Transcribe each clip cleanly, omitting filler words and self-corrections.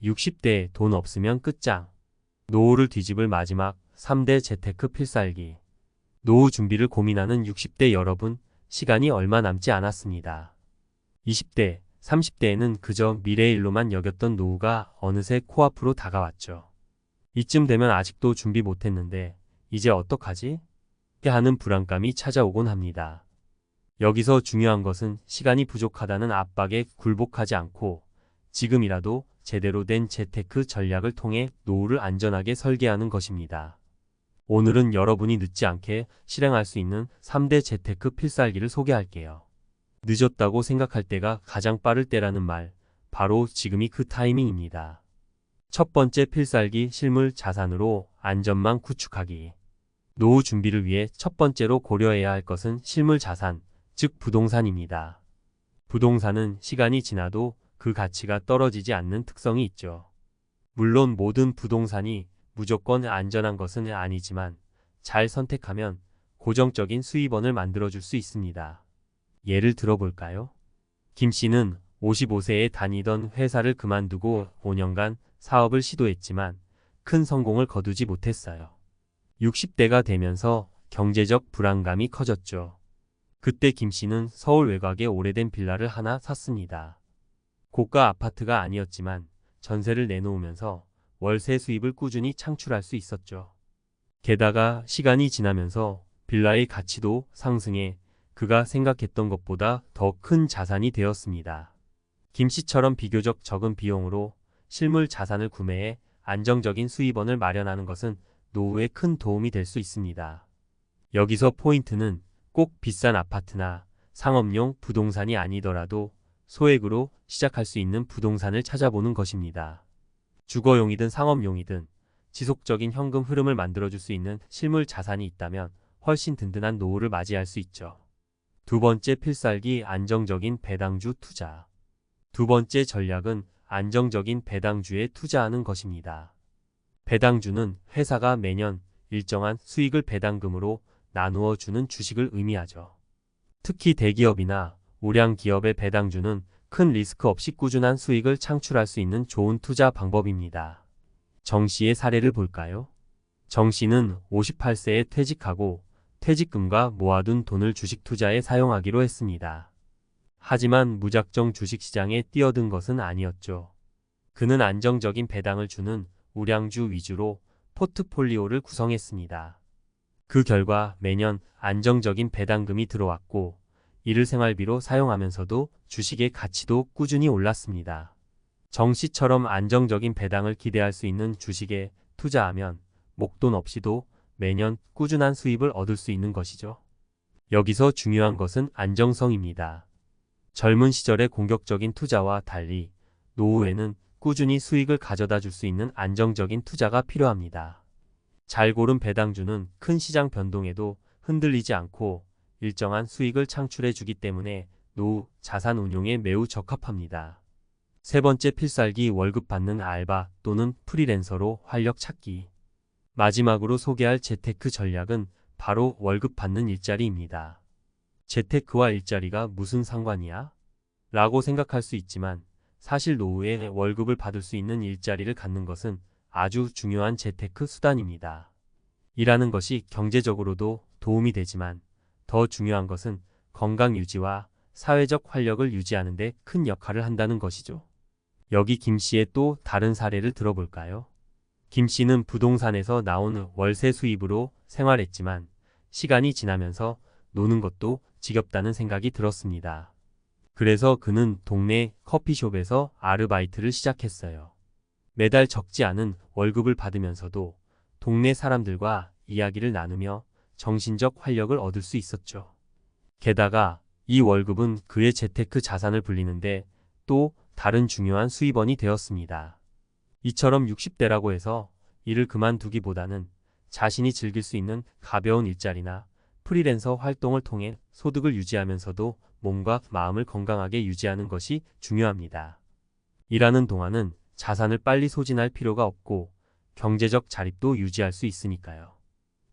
60대 돈 없으면 끝장. 노후를 뒤집을 마지막 3대 재테크 필살기. 노후 준비를 고민하는 60대 여러분, 시간이 얼마 남지 않았습니다. 20대, 30대에는 그저 미래의 일로만 여겼던 노후가 어느새 코앞으로 다가왔죠. 이쯤 되면 아직도 준비 못했는데 이제 어떡하지? 하는 불안감이 찾아오곤 합니다. 여기서 중요한 것은 시간이 부족하다는 압박에 굴복하지 않고 지금이라도 제대로 된 재테크 전략을 통해 노후를 안전하게 설계하는 것입니다. 오늘은 여러분이 늦지 않게 실행할 수 있는 3대 재테크 필살기를 소개할게요. 늦었다고 생각할 때가 가장 빠를 때라는 말, 바로 지금이 그 타이밍입니다. 첫 번째 필살기, 실물 자산으로 안전망 구축하기. 노후 준비를 위해 첫 번째로 고려해야 할 것은 실물 자산, 즉 부동산입니다. 부동산은 시간이 지나도 그 가치가 떨어지지 않는 특성이 있죠. 물론 모든 부동산이 무조건 안전한 것은 아니지만 잘 선택하면 고정적인 수입원을 만들어줄 수 있습니다. 예를 들어볼까요? 김 씨는 55세에 다니던 회사를 그만두고 5년간 사업을 시도했지만 큰 성공을 거두지 못했어요. 60대가 되면서 경제적 불안감이 커졌죠. 그때 김 씨는 서울 외곽에 오래된 빌라를 하나 샀습니다. 고가 아파트가 아니었지만 전세를 내놓으면서 월세 수입을 꾸준히 창출할 수 있었죠. 게다가 시간이 지나면서 빌라의 가치도 상승해 그가 생각했던 것보다 더 큰 자산이 되었습니다. 김 씨처럼 비교적 적은 비용으로 실물 자산을 구매해 안정적인 수입원을 마련하는 것은 노후에 큰 도움이 될 수 있습니다. 여기서 포인트는 꼭 비싼 아파트나 상업용 부동산이 아니더라도 소액으로 시작할 수 있는 부동산을 찾아보는 것입니다. 주거용이든 상업용이든 지속적인 현금 흐름을 만들어줄 수 있는 실물 자산이 있다면 훨씬 든든한 노후를 맞이할 수 있죠. 두 번째 필살기, 안정적인 배당주 투자. 두 번째 전략은 안정적인 배당주에 투자하는 것입니다. 배당주는 회사가 매년 일정한 수익을 배당금으로 나누어 주는 주식을 의미하죠. 특히 대기업이나 우량 기업의 배당주는 큰 리스크 없이 꾸준한 수익을 창출할 수 있는 좋은 투자 방법입니다. 정 씨의 사례를 볼까요? 정 씨는 58세에 퇴직하고 퇴직금과 모아둔 돈을 주식 투자에 사용하기로 했습니다. 하지만 무작정 주식시장에 뛰어든 것은 아니었죠. 그는 안정적인 배당을 주는 우량주 위주로 포트폴리오를 구성했습니다. 그 결과 매년 안정적인 배당금이 들어왔고 이를 생활비로 사용하면서도 주식의 가치도 꾸준히 올랐습니다. 정 씨처럼 안정적인 배당을 기대할 수 있는 주식에 투자하면 목돈 없이도 매년 꾸준한 수입을 얻을 수 있는 것이죠. 여기서 중요한 것은 안정성입니다. 젊은 시절의 공격적인 투자와 달리 노후에는 꾸준히 수익을 가져다 줄 수 있는 안정적인 투자가 필요합니다. 잘 고른 배당주는 큰 시장 변동에도 흔들리지 않고 일정한 수익을 창출해 주기 때문에 노후 자산 운용에 매우 적합합니다. 세 번째 필살기, 월급 받는 알바 또는 프리랜서로 활력 찾기. 마지막으로 소개할 재테크 전략은 바로 월급 받는 일자리입니다. 재테크와 일자리가 무슨 상관이야? 라고 생각할 수 있지만 사실 노후에 월급을 받을 수 있는 일자리를 갖는 것은 아주 중요한 재테크 수단입니다. 일하는 것이 경제적으로도 도움이 되지만 더 중요한 것은 건강 유지와 사회적 활력을 유지하는 데 큰 역할을 한다는 것이죠. 여기 김 씨의 또 다른 사례를 들어볼까요? 김 씨는 부동산에서 나온 월세 수입으로 생활했지만 시간이 지나면서 노는 것도 지겹다는 생각이 들었습니다. 그래서 그는 동네 커피숍에서 아르바이트를 시작했어요. 매달 적지 않은 월급을 받으면서도 동네 사람들과 이야기를 나누며 정신적 활력을 얻을 수 있었죠. 게다가 이 월급은 그의 재테크 자산을 불리는데 또 다른 중요한 수입원이 되었습니다. 이처럼 60대라고 해서 일을 그만두기보다는 자신이 즐길 수 있는 가벼운 일자리나 프리랜서 활동을 통해 소득을 유지하면서도 몸과 마음을 건강하게 유지하는 것이 중요합니다. 일하는 동안은 자산을 빨리 소진할 필요가 없고 경제적 자립도 유지할 수 있으니까요.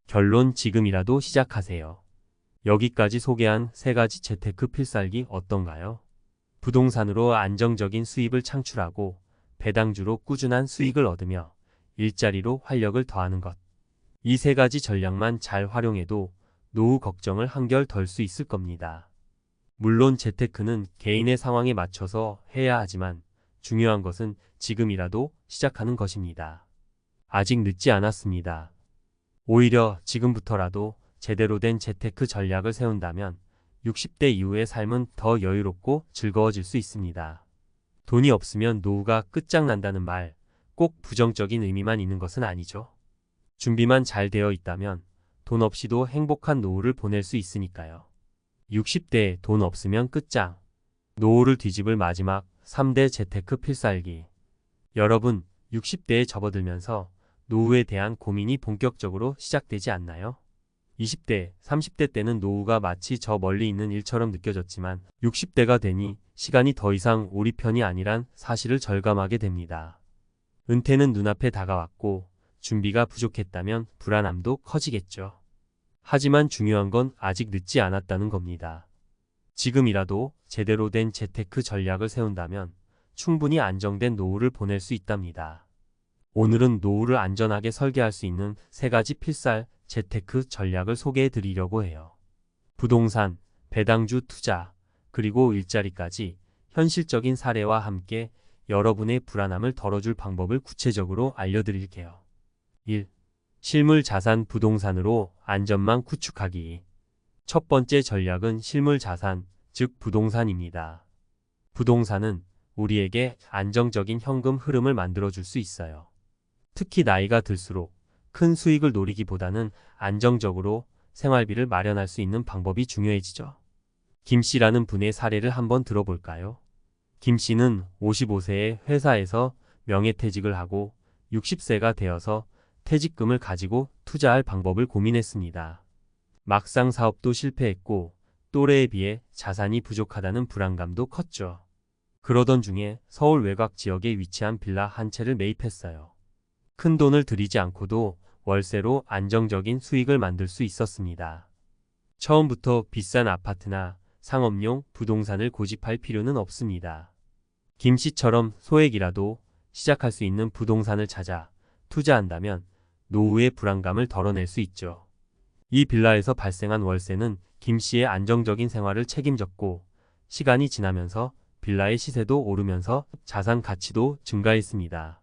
결론, 지금이라도 시작하세요. 여기까지 소개한 세 가지 재테크 필살기 어떤가요? 부동산으로 안정적인 수입을 창출하고 배당주로 꾸준한 수익을 얻으며 일자리로 활력을 더하는 것. 이 세 가지 전략만 잘 활용해도 노후 걱정을 한결 덜 수 있을 겁니다. 물론 재테크는 개인의 상황에 맞춰서 해야 하지만 중요한 것은 지금이라도 시작하는 것입니다. 아직 늦지 않았습니다. 오히려 지금부터라도 제대로 된 재테크 전략을 세운다면 60대 이후의 삶은 더 여유롭고 즐거워질 수 있습니다. 돈이 없으면 노후가 끝장난다는 말, 꼭 부정적인 의미만 있는 것은 아니죠. 준비만 잘 되어 있다면 돈 없이도 행복한 노후를 보낼 수 있으니까요. 60대에 돈 없으면 끝장. 노후를 뒤집을 마지막 3대 재테크 필살기. 여러분, 60대에 접어들면서 노후에 대한 고민이 본격적으로 시작되지 않나요? 20대, 30대 때는 노후가 마치 저 멀리 있는 일처럼 느껴졌지만 60대가 되니 시간이 더 이상 우리 편이 아니란 사실을 절감하게 됩니다. 은퇴는 눈앞에 다가왔고 준비가 부족했다면 불안함도 커지겠죠. 하지만 중요한 건 아직 늦지 않았다는 겁니다. 지금이라도 제대로 된 재테크 전략을 세운다면 충분히 안정된 노후를 보낼 수 있답니다. 오늘은 노후를 안전하게 설계할 수 있는 3가지 필살 재테크 전략을 소개해 드리려고 해요. 부동산, 배당주 투자, 그리고 일자리까지 현실적인 사례와 함께 여러분의 불안함을 덜어줄 방법을 구체적으로 알려드릴게요. 1. 실물 자산 부동산으로 안전망 구축하기. 첫 번째 전략은 실물 자산, 즉 부동산입니다. 부동산은 우리에게 안정적인 현금 흐름을 만들어줄 수 있어요. 특히 나이가 들수록 큰 수익을 노리기보다는 안정적으로 생활비를 마련할 수 있는 방법이 중요해지죠. 김 씨라는 분의 사례를 한번 들어볼까요? 김 씨는 55세에 회사에서 명예퇴직을 하고 60세가 되어서 퇴직금을 가지고 투자할 방법을 고민했습니다. 막상 사업도 실패했고 또래에 비해 자산이 부족하다는 불안감도 컸죠. 그러던 중에 서울 외곽 지역에 위치한 빌라 한 채를 매입했어요. 큰 돈을 들이지 않고도 월세로 안정적인 수익을 만들 수 있었습니다. 처음부터 비싼 아파트나 상업용 부동산을 고집할 필요는 없습니다. 김 씨처럼 소액이라도 시작할 수 있는 부동산을 찾아 투자한다면 노후의 불안감을 덜어낼 수 있죠. 이 빌라에서 발생한 월세는 김 씨의 안정적인 생활을 책임졌고 시간이 지나면서 빌라의 시세도 오르면서 자산 가치도 증가했습니다.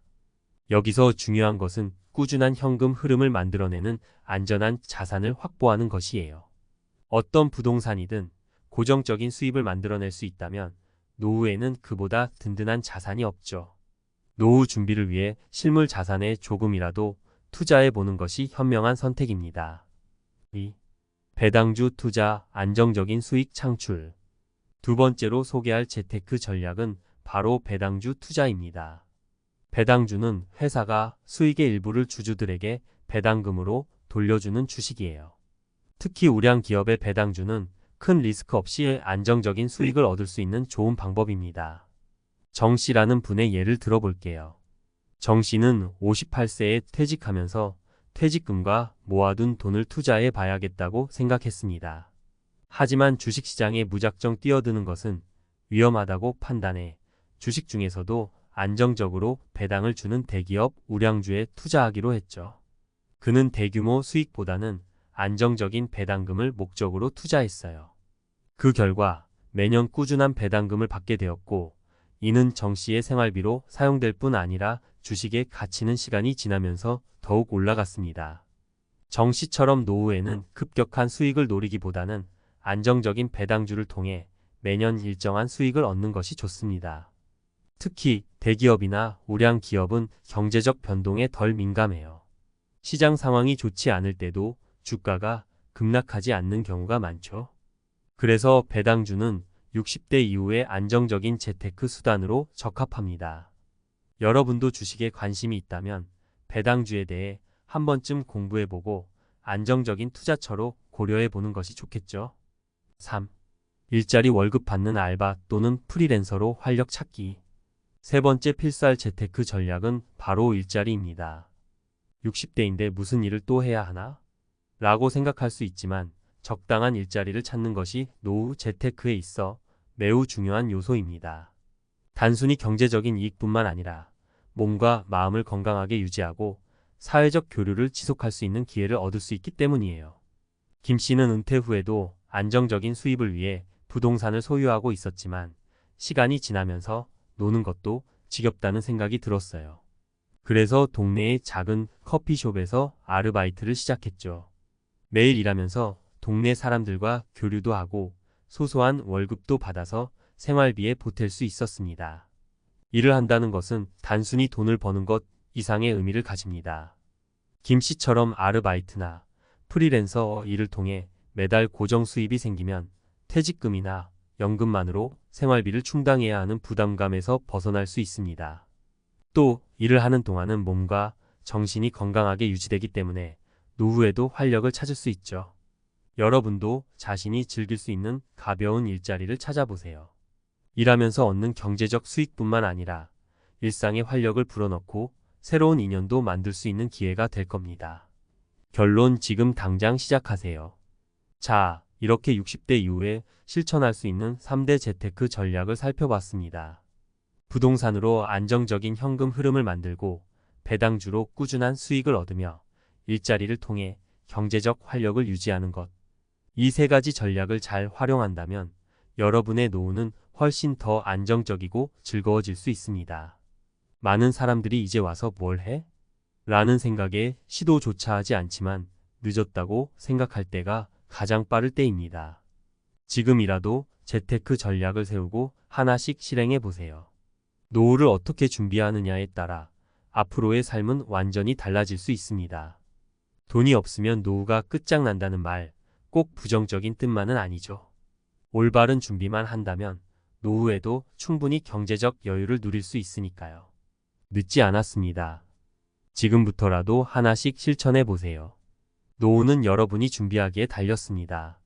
여기서 중요한 것은 꾸준한 현금 흐름을 만들어내는 안전한 자산을 확보하는 것이에요. 어떤 부동산이든 고정적인 수입을 만들어낼 수 있다면 노후에는 그보다 든든한 자산이 없죠. 노후 준비를 위해 실물 자산에 조금이라도 투자해 보는 것이 현명한 선택입니다. 2. 배당주 투자, 안정적인 수익 창출. 두 번째로 소개할 재테크 전략은 바로 배당주 투자입니다. 배당주는 회사가 수익의 일부를 주주들에게 배당금으로 돌려주는 주식이에요. 특히 우량 기업의 배당주는 큰 리스크 없이 안정적인 수익을 얻을 수 있는 좋은 방법입니다. 정 씨라는 분의 예를 들어볼게요. 정 씨는 58세에 퇴직하면서 퇴직금과 모아둔 돈을 투자해 봐야겠다고 생각했습니다. 하지만 주식시장에 무작정 뛰어드는 것은 위험하다고 판단해 주식 중에서도 안정적으로 배당을 주는 대기업 우량주에 투자하기로 했죠. 그는 대규모 수익보다는 안정적인 배당금을 목적으로 투자했어요. 그 결과 매년 꾸준한 배당금을 받게 되었고 이는 정 씨의 생활비로 사용될 뿐 아니라 주식의 가치는 시간이 지나면서 더욱 올라갔습니다. 정 씨처럼 노후에는 급격한 수익을 노리기보다는 안정적인 배당주를 통해 매년 일정한 수익을 얻는 것이 좋습니다. 특히 대기업이나 우량 기업은 경제적 변동에 덜 민감해요. 시장 상황이 좋지 않을 때도 주가가 급락하지 않는 경우가 많죠. 그래서 배당주는 60대 이후의 안정적인 재테크 수단으로 적합합니다. 여러분도 주식에 관심이 있다면 배당주에 대해 한 번쯤 공부해보고 안정적인 투자처로 고려해보는 것이 좋겠죠. 3. 일자리 월급 받는 알바 또는 프리랜서로 활력 찾기. 세 번째 필살 재테크 전략은 바로 일자리입니다. 60대인데 무슨 일을 또 해야 하나? 라고 생각할 수 있지만 적당한 일자리를 찾는 것이 노후 재테크에 있어 매우 중요한 요소입니다. 단순히 경제적인 이익뿐만 아니라 몸과 마음을 건강하게 유지하고 사회적 교류를 지속할 수 있는 기회를 얻을 수 있기 때문이에요. 김 씨는 은퇴 후에도 안정적인 수입을 위해 부동산을 소유하고 있었지만 시간이 지나면서 노는 것도 지겹다는 생각이 들었어요. 그래서 동네의 작은 커피숍에서 아르바이트를 시작했죠. 매일 일하면서 동네 사람들과 교류도 하고 소소한 월급도 받아서 생활비에 보탤 수 있었습니다. 일을 한다는 것은 단순히 돈을 버는 것 이상의 의미를 가집니다. 김 씨처럼 아르바이트나 프리랜서 일을 통해 매달 고정 수입이 생기면 퇴직금이나 연금만으로 생활비를 충당해야 하는 부담감에서 벗어날 수 있습니다. 또 일을 하는 동안은 몸과 정신이 건강하게 유지되기 때문에 노후에도 활력을 찾을 수 있죠. 여러분도 자신이 즐길 수 있는 가벼운 일자리를 찾아보세요. 일하면서 얻는 경제적 수익뿐만 아니라 일상의 활력을 불어넣고 새로운 인연도 만들 수 있는 기회가 될 겁니다. 결론 지금 당장 시작하세요. 자, 이렇게 60대 이후에 실천할 수 있는 3대 재테크 전략을 살펴봤습니다. 부동산으로 안정적인 현금 흐름을 만들고 배당주로 꾸준한 수익을 얻으며 일자리를 통해 경제적 활력을 유지하는 것. 이 세 가지 전략을 잘 활용한다면 여러분의 노후는 훨씬 더 안정적이고 즐거워질 수 있습니다. 많은 사람들이 이제 와서 뭘 해? 라는 생각에 시도조차 하지 않지만 늦었다고 생각할 때가 가장 빠를 때입니다. 지금이라도 재테크 전략을 세우고 하나씩 실행해 보세요. 노후를 어떻게 준비하느냐에 따라 앞으로의 삶은 완전히 달라질 수 있습니다. 돈이 없으면 노후가 끝장난다는 말, 꼭 부정적인 뜻만은 아니죠. 올바른 준비만 한다면 노후에도 충분히 경제적 여유를 누릴 수 있으니까요. 늦지 않았습니다. 지금부터라도 하나씩 실천해 보세요. 노후는 여러분이 준비하기에 달렸습니다.